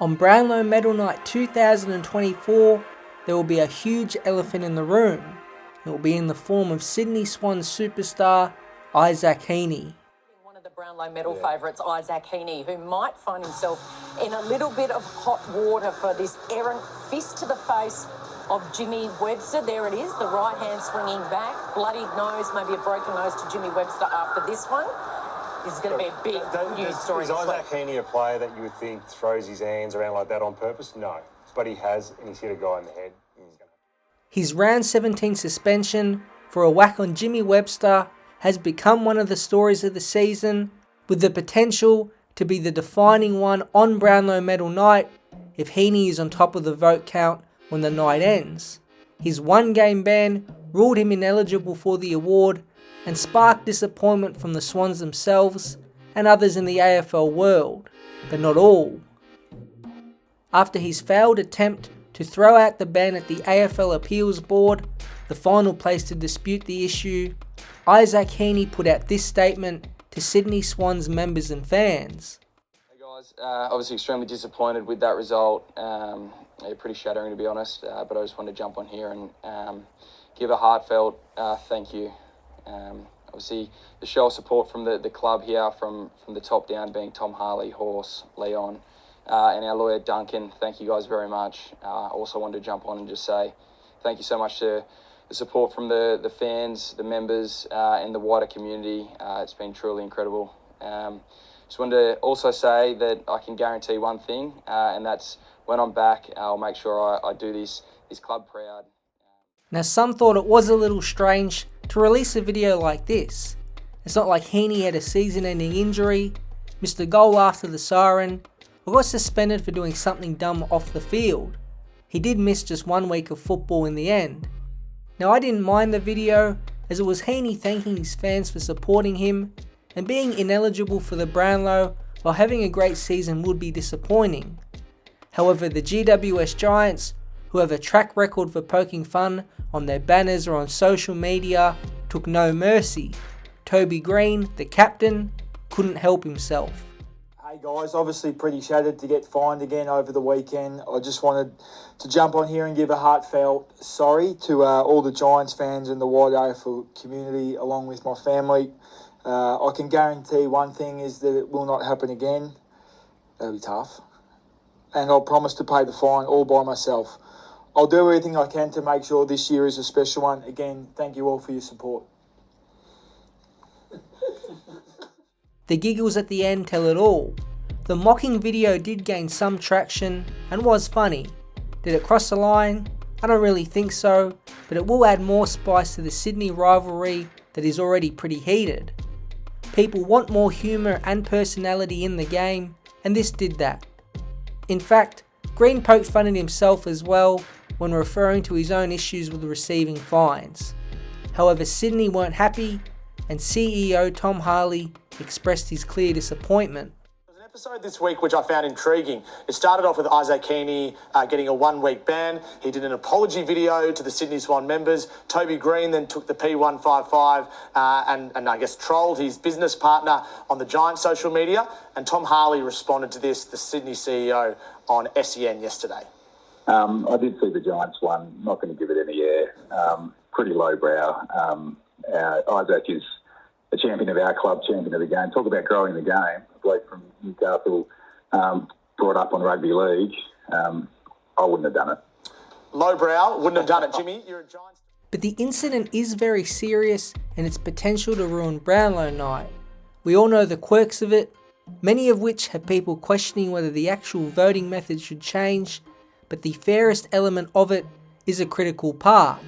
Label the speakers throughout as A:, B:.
A: On Brownlow Medal Night 2024, there will be a huge elephant in the room. It will be in the form of Sydney Swans superstar Isaac Heeney.
B: One of the Brownlow Medal favourites, Isaac Heeney, who might find himself in a little bit of hot water for this errant fist to the face of Jimmy Webster. There it is, the right hand swinging back, bloodied nose, maybe a broken nose to Jimmy Webster after this one. This is going to be a big news story.
C: Is Isaac Heeney a player that you would think throws his hands around like that on purpose? No, but he has, and he's hit a guy in the head.
A: His round 17 suspension for a whack on Jimmy Webster has become one of the stories of the season, with the potential to be the defining one on Brownlow Medal Night if Heeney is on top of the vote count when the night ends. His one-game ban ruled him ineligible for the award and sparked disappointment from the Swans themselves and others in the AFL world, but not all. After his failed attempt to throw out the ban at the AFL Appeals Board, the final place to dispute the issue, Isaac Heeney put out this statement to Sydney Swans members and fans.
D: Hey guys, obviously extremely disappointed with that result. Pretty shattering to be honest, but I just wanted to jump on here and give a heartfelt thank you. Obviously the show of support from the club here, from the top down, being Tom Harley, Horse, Leon, and our lawyer Duncan. Thank you guys very much. Also wanted to jump on and just say thank you so much to the support from the fans, the members, and the wider community. It's been truly incredible. Just wanted to also say that I can guarantee one thing, and that's when I'm back, I'll make sure I do this club proud.
A: Now, some thought it was a little strange to release a video like this. It's not like Heeney had a season-ending injury, missed a goal after the siren, or got suspended for doing something dumb off the field. He did miss just 1 week of football in the end. Now, I didn't mind the video, as it was Heeney thanking his fans for supporting him, and being ineligible for the Brownlow while having a great season would be disappointing. However, the GWS Giants, who have a track record for poking fun on their banners or on social media, took no mercy. Toby Green, the captain, couldn't help himself.
E: Hey guys, obviously pretty shattered to get fined again over the weekend. I just wanted to jump on here and give a heartfelt sorry to all the Giants fans and the wide AFL community, along with my family. I can guarantee one thing is that it will not happen again. That'll be tough. And I'll promise to pay the fine all by myself. I'll do everything I can to make sure this year is a special one. Again, thank you all for your support.
A: The giggles at the end tell it all. The mocking video did gain some traction and was funny. Did it cross the line? I don't really think so, but it will add more spice to the Sydney rivalry that is already pretty heated. People want more humour and personality in the game, and this did that. In fact, Green poked fun at himself as well when referring to his own issues with receiving fines. However, Sydney weren't happy, and CEO Tom Harley expressed his clear disappointment.
F: There's an episode this week which I found intriguing. It started off with Isaac Heeney getting a 1-week ban. He did an apology video to the Sydney Swan members. Toby Green then took the P155 and I guess trolled his business partner on the Giants social media. And Tom Harley responded to this, the Sydney CEO, on SEN yesterday.
G: I did see the Giants one. Not going to give it any air. Pretty lowbrow. Isaac is a champion of our club, champion of the game. Talk about growing the game. A bloke from Newcastle, brought up on rugby league. I wouldn't have done it.
F: Lowbrow, wouldn't have done it, Jimmy. You're a Giants.
A: But the incident is very serious and its potential to ruin Brownlow Night. We all know the quirks of it, many of which have people questioning whether the actual voting method should change, but the fairest element of it is a critical part.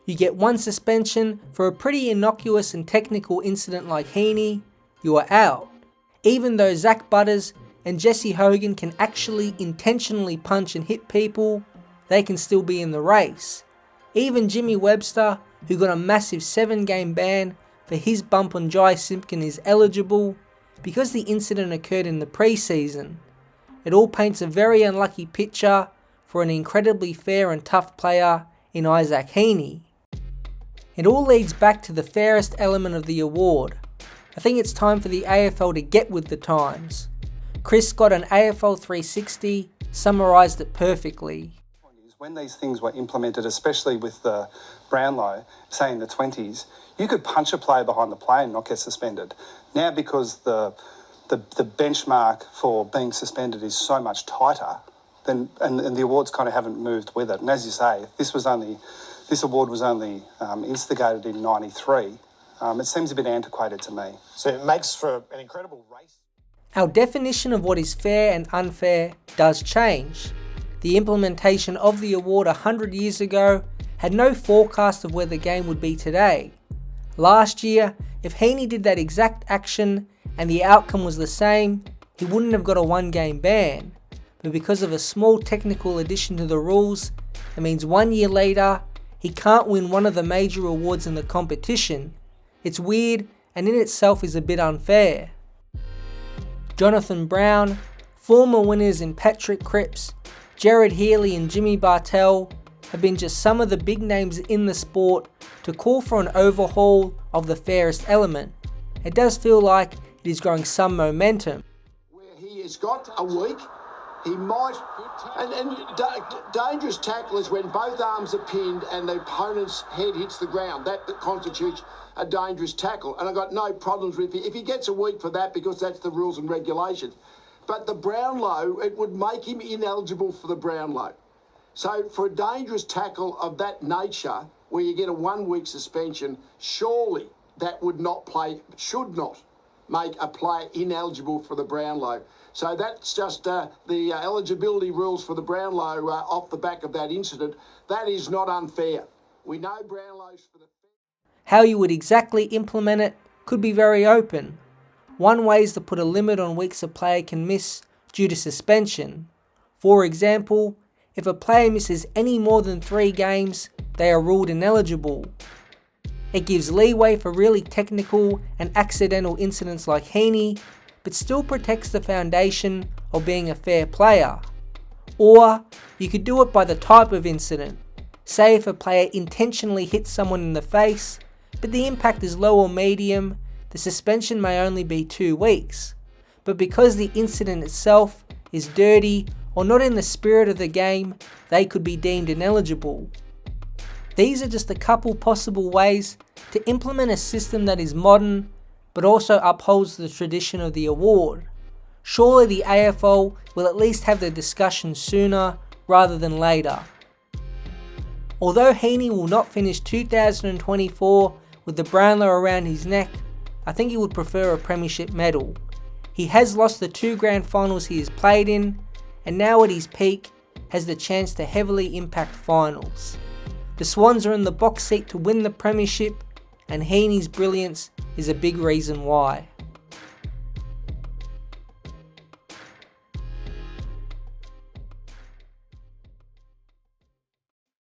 A: You get 1 suspension for a pretty innocuous and technical incident like Heeney, you are out. Even though Zach Butters and Jesse Hogan can actually intentionally punch and hit people, they can still be in the race. Even Jimmy Webster, who got a massive 7-game ban for his bump on Jai Simpkin, is eligible because the incident occurred in the pre-season. It all paints a very unlucky picture for an incredibly fair and tough player in Isaac Heeney. It all leads back to the fairest element of the award. I think it's time for the AFL to get with the times. Chris got an AFL 360, summarised it perfectly.
H: When these things were implemented, especially with the Brownlow, say in the 20s, you could punch a player behind the play and not get suspended. Now, because the benchmark for being suspended is so much tighter, and the awards kind of haven't moved with it. And as you say, this award was only instigated in '93. It seems a bit antiquated to me.
F: So it makes for an incredible race.
A: Our definition of what is fair and unfair does change. The implementation of the award 100 years ago had no forecast of where the game would be today. Last year, if Heeney did that exact action and the outcome was the same, he wouldn't have got a 1-game ban. But because of a small technical addition to the rules, it means 1 year later, he can't win one of the major awards in the competition. It's weird and in itself is a bit unfair. Jonathan Brown, former winners in Patrick Cripps, Jared Healy and Jimmy Bartell have been just some of the big names in the sport to call for an overhaul of the fairest element. It does feel like it is growing some momentum.
I: Where he has got a week, he might, and dangerous tackle is when both arms are pinned and the opponent's head hits the ground. That constitutes a dangerous tackle, and I've got no problems with it if he gets a week for that, because that's the rules and regulations. But the Brownlow, it would make him ineligible for the Brownlow. So for a dangerous tackle of that nature, where you get a 1-week suspension, surely that should not make a player ineligible for the Brownlow. So that's just the eligibility rules for the Brownlow off the back of that incident. That is not unfair. We know Brownlows for the...
A: How you would exactly implement it could be very open. One way is to put a limit on weeks a player can miss due to suspension. For example, if a player misses any more than 3 games, they are ruled ineligible. It gives leeway for really technical and accidental incidents like Heeney, but still protects the foundation of being a fair player. Or you could do it by the type of incident. Say if a player intentionally hits someone in the face, but the impact is low or medium, the suspension may only be 2 weeks. But because the incident itself is dirty or not in the spirit of the game, they could be deemed ineligible. These are just a couple possible ways to implement a system that is modern, but also upholds the tradition of the award. Surely the AFL will at least have the discussion sooner rather than later. Although Heeney will not finish 2024 with the Brownlow around his neck, I think he would prefer a premiership medal. He has lost the 2 grand finals he has played in, and now at his peak has the chance to heavily impact finals. The Swans are in the box seat to win the premiership, and Heeney's brilliance is a big reason why.